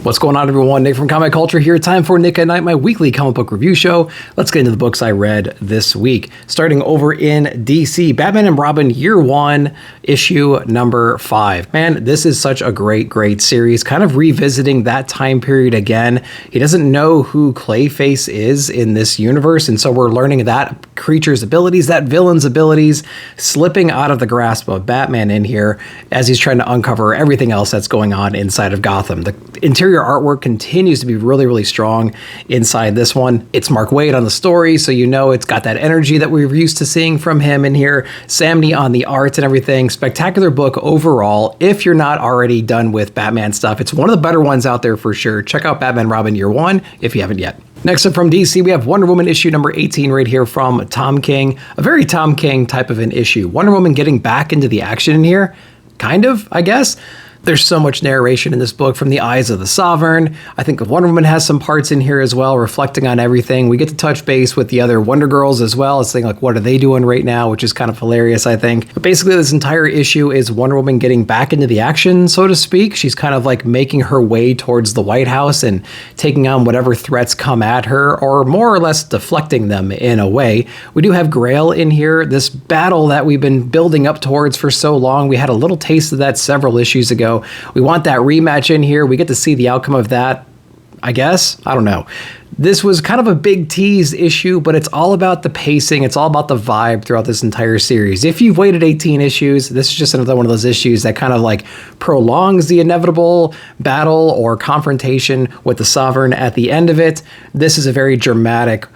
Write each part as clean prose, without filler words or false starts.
What's going on, everyone? Nick from Comic Culture here. Time for Nick at Night, my weekly comic book review show. Let's get into the books I read this week. Starting over in DC, Batman and Robin Year 1, issue number 5. Man, this is such a great series, kind of revisiting that time period again. He doesn't know who Clayface is in this universe, and so we're learning that creature's abilities, that villain's abilities, slipping out of the grasp of Batman in here as he's trying to uncover everything else that's going on inside of Gotham. The interior artwork continues to be really strong inside this one. It's Mark Waid on the story, so you know it's got that energy that we're used to seeing from him in here. Sam Nee on the art and everything. Spectacular book overall. If you're not already done with Batman stuff, it's one of the better ones out there for sure. Check out Batman Robin Year 1 if you haven't yet. Next up from DC, we have Wonder Woman issue number 18 right here from Tom King. A very Tom King type of an issue. Wonder Woman getting back into the action in here. Kind of, I guess. There's so much narration in this book from the eyes of the Sovereign. I think Wonder Woman has some parts in here as well, reflecting on everything. We get to touch base with the other Wonder Girls as well. It's saying, like, what are they doing right now, which is kind of hilarious, I think. But basically, this entire issue is Wonder Woman getting back into the action, so to speak. She's kind of like making her way towards the White House and taking on whatever threats come at her, or more or less deflecting them in a way. We do have Grail in here, this battle that we've been building up towards for so long. We had a little taste of that several issues ago. We want that rematch in here. We get to see the outcome of that, I guess. I don't know. This was kind of a big tease issue, but it's all about the pacing. It's all about the vibe throughout this entire series. If you've waited 18 issues, this is just another one of those issues that kind of like prolongs the inevitable battle or confrontation with the Sovereign at the end of it. This is a very dramatic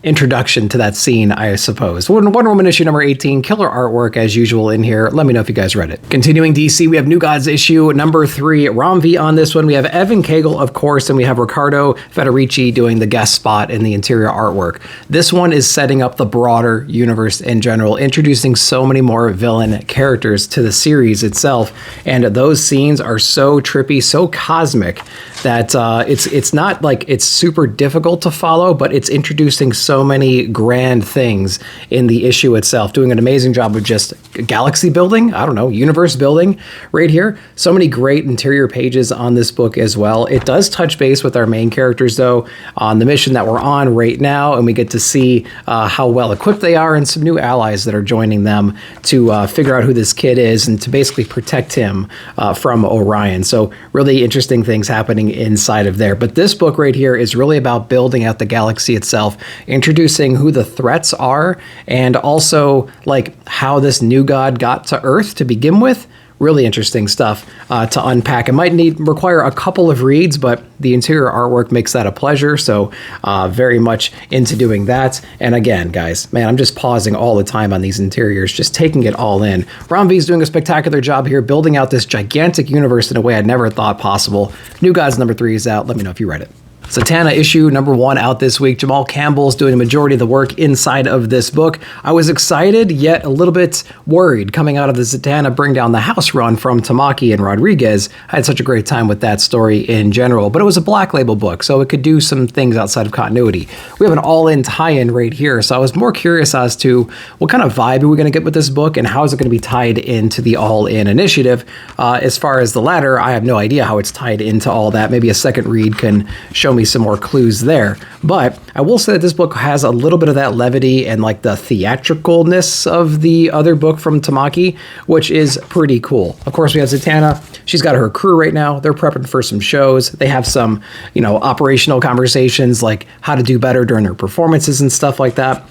introduction to that scene, I suppose. Wonder Woman issue number 18, killer artwork as usual in here. Let me know if you guys read it. Continuing DC, we have New Gods issue number 3, Rom V on this one. We have Evan Cagle, of course, and we have Riccardo Federici doing the guest spot in the interior artwork. This one is setting up the broader universe in general, introducing so many more villain characters to the series itself, and those scenes are so trippy, so cosmic that it's not like it's super difficult to follow, but it's introducing so many grand things in the issue itself, doing an amazing job of just galaxy building, I don't know, universe building right here. So many great interior pages on this book as well. It does touch base with our main characters though, on the mission that we're on right now, and we get to see how well equipped they are and some new allies that are joining them to figure out who this kid is and to basically protect him from Orion. So really interesting things happening inside of there. But this book right here is really about building out the galaxy itself, introducing who the threats are, and also like how this new god got to Earth to begin with. Really interesting stuff to unpack. It might require a couple of reads, but the interior artwork makes that a pleasure. So very much into doing that. And again, guys, man, I'm just pausing all the time on these interiors, just taking it all in. Ron V is doing a spectacular job here, building out this gigantic universe in a way I never thought possible. New Gods number 3 is out. Let me know if you read it. Zatanna issue number 1 out this week. Jamal Campbell's doing a majority of the work inside of this book. I was excited, yet a little bit worried coming out of the Zatanna Bring Down the House run from Tamaki and Rodriguez. I had such a great time with that story in general, but it was a Black Label book, so it could do some things outside of continuity. We have an all-in tie-in right here, so I was more curious as to what kind of vibe are we going to get with this book and how is it going to be tied into the all-in initiative. As far as the latter, I have no idea how it's tied into all that. Maybe a second read can show me some more clues there. But I will say that this book has a little bit of that levity and like the theatricalness of the other book from Tamaki, which is pretty cool. Of course, we have Zatanna. She's got her crew right now. They're prepping for some shows. They have some, operational conversations like how to do better during their performances and stuff like that.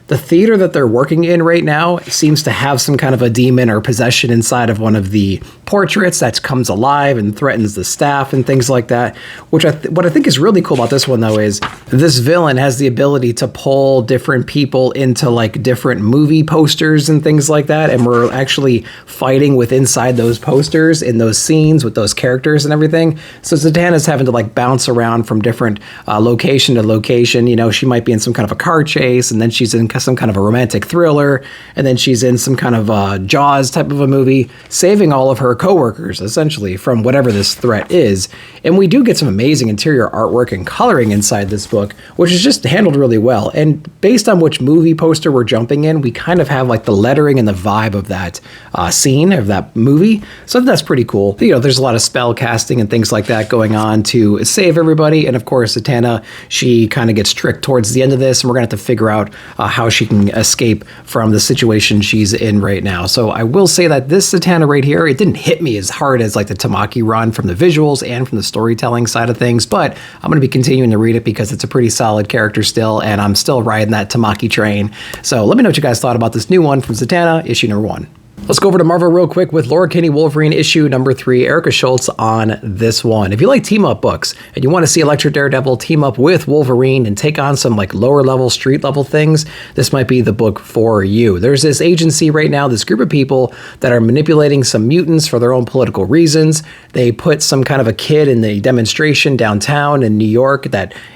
The theater that they're working in right now seems to have some kind of a demon or possession inside of one of the portraits that comes alive and threatens the staff and things like that. What I think is really cool about this one, though, is this villain has the ability to pull different people into like different movie posters and things like that. And we're actually fighting with inside those posters in those scenes with those characters and everything. So Zatanna's having to like bounce around from different location to location. She might be in some kind of a car chase, and then she's in some kind of a romantic thriller, and then she's in some kind of Jaws type of a movie, saving all of her coworkers, essentially, from whatever this threat is. And we do get some amazing interior artwork and coloring inside this book, which is just handled really well. And based on which movie poster we're jumping in, we kind of have like the lettering and the vibe of that scene, of that movie. So that's pretty cool. You know, there's a lot of spell casting and things like that going on to save everybody. And of course, Zatanna, she kind of gets tricked towards the end of this, and we're going to have to figure out how she can escape from the situation she's in right now. So I will say that this Zatanna right here, it didn't hit me as hard as like the Taqi run from the visuals and from the storytelling side of things, but I'm going to be continuing to read it because it's a pretty solid character still, and I'm still riding that Taqi train. So let me know what you guys thought about this new one from Zatanna, issue number 1. Let's go over to Marvel real quick with Laura Kinney Wolverine issue number 3, Erica Schultz on this one. If you like team-up books and you want to see Electra Daredevil team up with Wolverine and take on some like lower level, street level things, this might be the book for you. There's this agency right now, this group of people that are manipulating some mutants for their own political reasons. They put some kind of a kid in the demonstration downtown in New York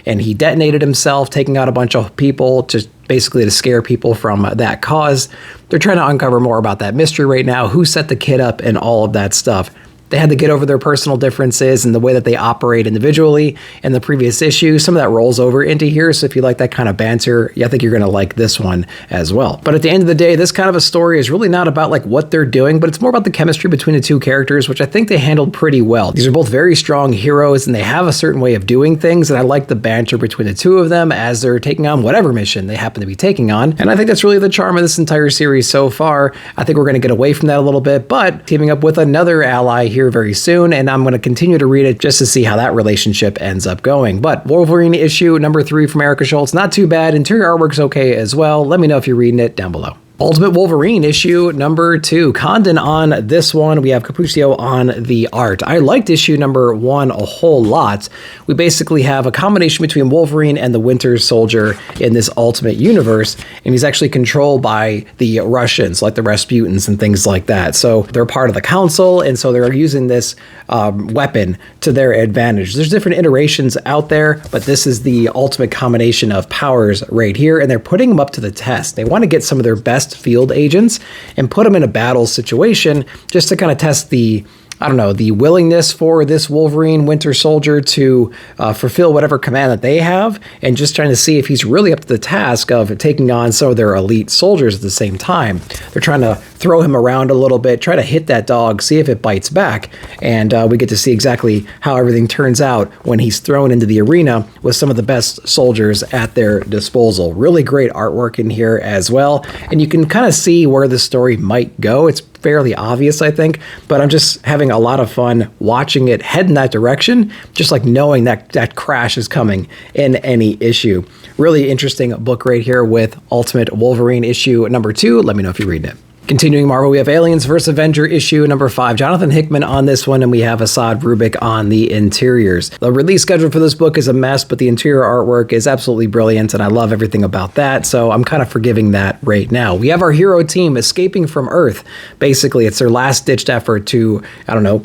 and he detonated himself, taking out a bunch of people basically to scare people from that cause. They're trying to uncover more about that mystery right now, who set the kid up and all of that stuff. They had to get over their personal differences and the way that they operate individually in the previous issue. Some of that rolls over into here, so if you like that kind of banter, I think you're going to like this one as well. But at the end of the day, this kind of a story is really not about like what they're doing, but it's more about the chemistry between the two characters, which I think they handled pretty well. These are both very strong heroes, and they have a certain way of doing things, and I like the banter between the two of them as they're taking on whatever mission they happen to be taking on. And I think that's really the charm of this entire series so far. I think we're going to get away from that a little bit, but teaming up with another ally here very soon, and I'm going to continue to read it just to see how that relationship ends up going. But Wolverine issue number 3 from Erica Schultz, not too bad. Interior artwork's okay as well. Let me know if you're reading it down below. Ultimate Wolverine issue number 2. Condon on this one. We have Cappuccio on the art. I liked issue number 1 a whole lot. We basically have a combination between Wolverine and the Winter Soldier in this Ultimate universe, and he's actually controlled by the Russians, like the Rasputins and things like that. So they're part of the council, and so they're using this weapon to their advantage. There's different iterations out there, but this is the ultimate combination of powers right here, and they're putting them up to the test. They want to get some of their best field agents and put them in a battle situation just to kind of test the willingness for this Wolverine Winter Soldier to fulfill whatever command that they have, and just trying to see if he's really up to the task of taking on some of their elite soldiers at the same time. They're trying to throw him around a little bit, try to hit that dog, see if it bites back, and we get to see exactly how everything turns out when he's thrown into the arena with some of the best soldiers at their disposal. Really great artwork in here as well, and you can kind of see where the story might go. It's fairly obvious, I think, but I'm just having a lot of fun watching it head in that direction, just like knowing that that crash is coming in any issue. Really interesting book right here with Ultimate Wolverine issue number 2. Let me know if you're reading it. Continuing Marvel, we have Aliens vs. Avenger issue number 5. Jonathan Hickman on this one, and we have Asad Rubik on the interiors. The release schedule for this book is a mess, but the interior artwork is absolutely brilliant, and I love everything about that, so I'm kind of forgiving that right now. We have our hero team escaping from Earth. Basically, it's their last-ditched effort to,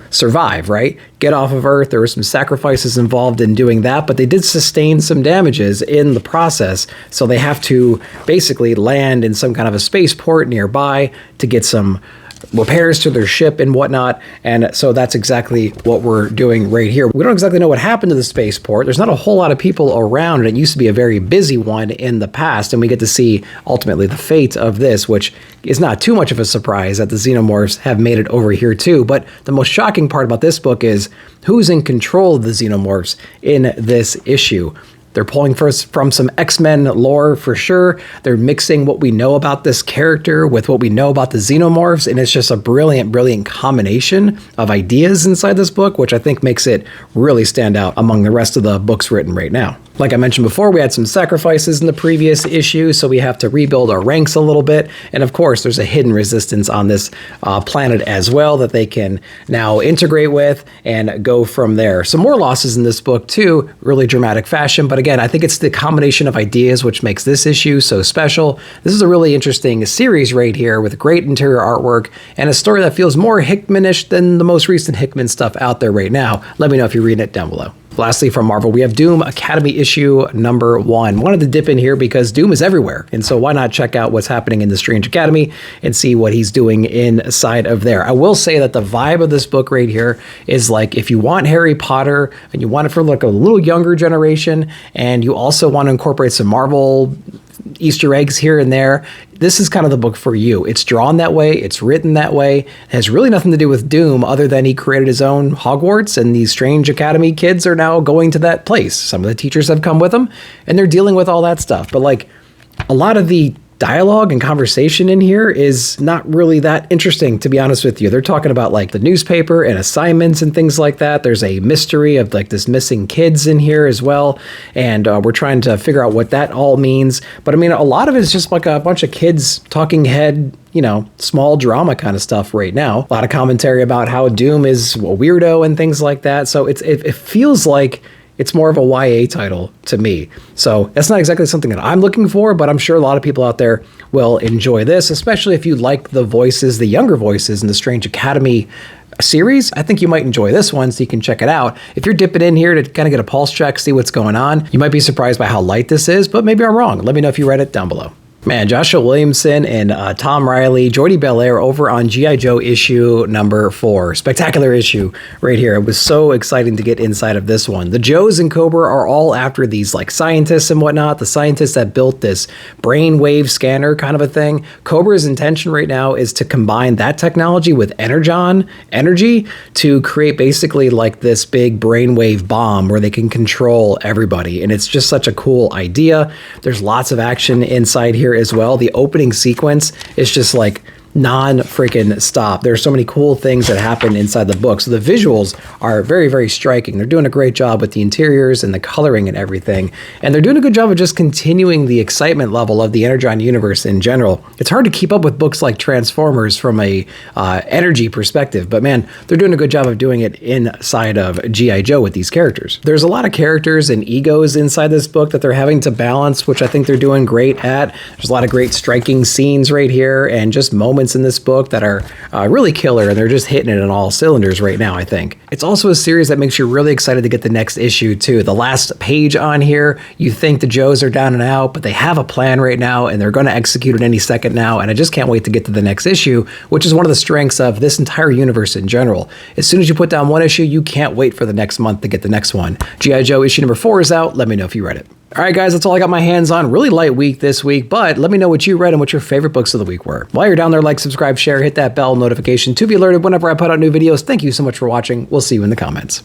survive, right? Get off of Earth. There were some sacrifices involved in doing that, but they did sustain some damages in the process, so they have to basically land in some kind of a spaceport nearby to get some repairs to their ship and whatnot, and so that's exactly what we're doing right here. We don't exactly know what happened to the spaceport. There's not a whole lot of people around, and it used to be a very busy one in the past, and we get to see ultimately the fate of this, which is not too much of a surprise that the Xenomorphs have made it over here too. But the most shocking part about this book is who's in control of the Xenomorphs in this issue. They're pulling from some X-Men lore for sure. They're mixing what we know about this character with what we know about the Xenomorphs, and it's just a brilliant, brilliant combination of ideas inside this book, which I think makes it really stand out among the rest of the books written right now. Like I mentioned before, we had some sacrifices in the previous issue, so we have to rebuild our ranks a little bit. And of course, there's a hidden resistance on this planet as well that they can now integrate with and go from there. Some more losses in this book too, really dramatic fashion. But again, I think it's the combination of ideas which makes this issue so special. This is a really interesting series right here with great interior artwork and a story that feels more Hickman-ish than the most recent Hickman stuff out there right now. Let me know if you're reading it down below. Lastly, from Marvel, we have Doom Academy issue number 1. Wanted to dip in here because Doom is everywhere, and so why not check out what's happening in the Strange Academy and see what he's doing inside of there. I will say that the vibe of this book right here is like, if you want Harry Potter and you want it for like a little younger generation, and you also want to incorporate some Marvel Easter eggs here and there, this is kind of the book for you. It's drawn that way. It's written that way. It has really nothing to do with Doom other than he created his own Hogwarts, and these Strange Academy kids are now going to that place. Some of the teachers have come with them, and they're dealing with all that stuff. But like, a lot of the dialogue and conversation in here is not really that interesting, to be honest with you. They're talking about like the newspaper and assignments and things like that. There's a mystery of like this missing kids in here as well, and we're trying to figure out what that all means. But I mean, a lot of it is just like a bunch of kids talking head, you know, small drama kind of stuff right now. A lot of commentary about how Doom is a weirdo and things like that. So it feels like it's more of a YA title to me. So that's not exactly something that I'm looking for, but I'm sure a lot of people out there will enjoy this, especially if you like the voices, the younger voices in the Strange Academy series. I think you might enjoy this one, so you can check it out. If you're dipping in here to kind of get a pulse check, see what's going on, you might be surprised by how light this is, but maybe I'm wrong. Let me know if you read it down below. Man, Joshua Williamson and Tom Riley, Jordi Belair over on G.I. Joe issue number 4. Spectacular issue right here. It was so exciting to get inside of this one. The Joes and Cobra are all after these like scientists and whatnot, the scientists that built this brainwave scanner kind of a thing. Cobra's intention right now is to combine that technology with energon energy to create basically like this big brainwave bomb where they can control everybody. And it's just such a cool idea. There's lots of action inside here as well. The opening sequence is just like non-freaking stop. There's so many cool things that happen inside the book. So the visuals are very, very striking. They're doing a great job with the interiors and the coloring and everything. And they're doing a good job of just continuing the excitement level of the Energon universe in general. It's hard to keep up with books like Transformers from a energy perspective, but man, they're doing a good job of doing it inside of G.I. Joe with these characters. There's a lot of characters and egos inside this book that they're having to balance, which I think they're doing great at. There's a lot of great striking scenes right here and just moments in this book that are really killer, and they're just hitting it on all cylinders right now, I think. It's also a series that makes you really excited to get the next issue too. The last page on here, you think the Joes are down and out, but they have a plan right now and they're going to execute it any second now, and I just can't wait to get to the next issue, which is one of the strengths of this entire universe in general. As soon as you put down one issue, you can't wait for the next month to get the next one. G.I. Joe issue number 4 is out. Let me know if you read it. All right, guys, that's all I got my hands on. Really light week this week, but let me know what you read and what your favorite books of the week were. While you're down there, like, subscribe, share, hit that bell notification to be alerted whenever I put out new videos. Thank you so much for watching. We'll see you in the comments.